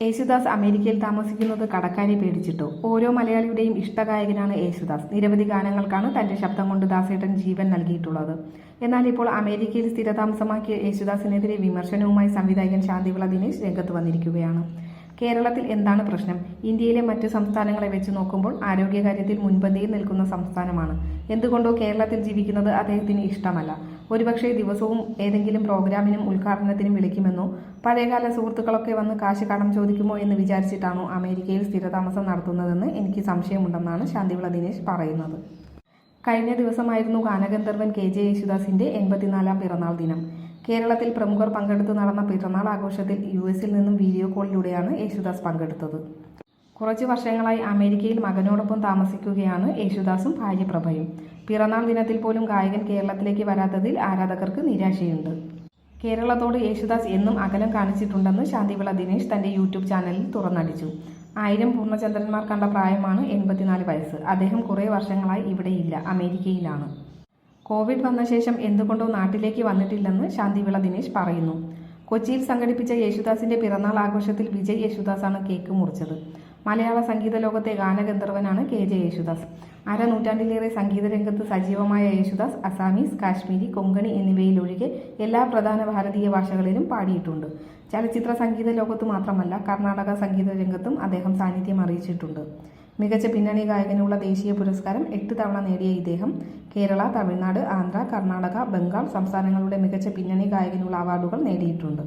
യേശുദാസ് അമേരിക്കയിൽ താമസിക്കുന്നത് കടക്കാരെ പേടിച്ചിട്ടോ? ഓരോ മലയാളിയുടെയും ഇഷ്ടഗായകനാണ് യേശുദാസ്. നിരവധി ഗാനങ്ങൾക്കാണ് തന്റെ ശബ്ദം കൊണ്ട് ദാസേട്ടൻ ജീവൻ നൽകിയിട്ടുള്ളത്. എന്നാൽ ഇപ്പോൾ അമേരിക്കയിൽ സ്ഥിരതാമസമാക്കിയ യേശുദാസിനെതിരെ വിമർശനവുമായി സംവിധായകൻ ശാന്തിവിള ദിനേശ് രംഗത്ത് വന്നിരിക്കുകയാണ്. കേരളത്തിൽ എന്താണ് പ്രശ്നം? ഇന്ത്യയിലെ മറ്റു സംസ്ഥാനങ്ങളെ വെച്ച് നോക്കുമ്പോൾ ആരോഗ്യകാര്യത്തിൽ മുൻപന്തിയിൽ നിൽക്കുന്ന സംസ്ഥാനമാണ്. എന്തുകൊണ്ടോ കേരളത്തിൽ ജീവിക്കുന്നത് അദ്ദേഹത്തിന് ഇഷ്ടമല്ല. ഒരുപക്ഷെ ദിവസവും ഏതെങ്കിലും പ്രോഗ്രാമിനും ഉദ്ഘാടനത്തിനും വിളിക്കുമെന്നോ പഴയകാല സുഹൃത്തുക്കളൊക്കെ വന്ന് കാശ് കടം ചോദിക്കുമോ എന്ന് വിചാരിച്ചിട്ടാണോ അമേരിക്കയിൽ സ്ഥിരതാമസം നടത്തുന്നതെന്ന് എനിക്ക് സംശയമുണ്ടെന്നാണ് ശാന്തിവിള ദിനേശ് പറയുന്നത്. കഴിഞ്ഞ ദിവസമായിരുന്നു ഗാനഗന്ധർവൻ KJ യേശുദാസിന്റെ 84ാം പിറന്നാൾ ദിനം. കേരളത്തിൽ പ്രമുഖർ പങ്കെടുത്ത് നടന്ന പിറന്നാൾ ആഘോഷത്തിൽ US-ൽ നിന്നും വീഡിയോ കോളിലൂടെയാണ് യേശുദാസ് പങ്കെടുത്തത്. കുറച്ചു വർഷങ്ങളായി അമേരിക്കയിൽ മകനോടൊപ്പം താമസിക്കുകയാണ് യേശുദാസും ഭാര്യ പ്രഭയും. പിറന്നാൾ ദിനത്തിൽ പോലും ഗായകൻ കേരളത്തിലേക്ക് വരാത്തതിൽ ആരാധകർക്ക് നിരാശയുണ്ട്. കേരളത്തോട് യേശുദാസ് എന്നും അകലം കാണിച്ചിട്ടുണ്ടെന്ന് ശാന്തിവിള ദിനേശ് തന്റെ YouTube ചാനലിൽ തുറന്നടിച്ചു. 1000 പൂർണ്ണചന്ദ്രന്മാർ കണ്ട പ്രായമാണ് 84 വയസ്സ്. അദ്ദേഹം കുറേ വർഷങ്ങളായി ഇവിടെയില്ല, അമേരിക്കയിലാണ്. കോവിഡ് വന്ന ശേഷം എന്തുകൊണ്ടോ നാട്ടിലേക്ക് വന്നിട്ടില്ലെന്ന് ശാന്തിവിള ദിനേശ് പറയുന്നു. കൊച്ചിയിൽ സംഘടിപ്പിച്ച യേശുദാസിന്റെ പിറന്നാൾ ആഘോഷത്തിൽ വിജയ് യേശുദാസാണ് കേക്ക് മുറിച്ചത്. മലയാള സംഗീത ലോകത്തെ ഗാനഗന്ധർവനാണ് KJ യേശുദാസ്. അരനൂറ്റാണ്ടിലേറെ സംഗീത രംഗത്ത് സജീവമായ യേശുദാസ് അസാമീസ്, കാശ്മീരി, കൊങ്കണി എന്നിവയിലൊഴികെ എല്ലാ പ്രധാന ഭാരതീയ ഭാഷകളിലും പാടിയിട്ടുണ്ട്. ചലച്ചിത്ര സംഗീത ലോകത്തു മാത്രമല്ല, കർണാടക സംഗീത രംഗത്തും അദ്ദേഹം സാന്നിധ്യം അറിയിച്ചിട്ടുണ്ട്. മികച്ച പിന്നണി ഗായകനുള്ള ദേശീയ പുരസ്കാരം 8 തവണ നേടിയ ഇദ്ദേഹം കേരള, തമിഴ്നാട്, ആന്ധ്ര, കർണാടക, ബംഗാൾ സംസ്ഥാനങ്ങളുടെ മികച്ച പിന്നണി ഗായകനുള്ള അവാർഡുകൾ നേടിയിട്ടുണ്ട്.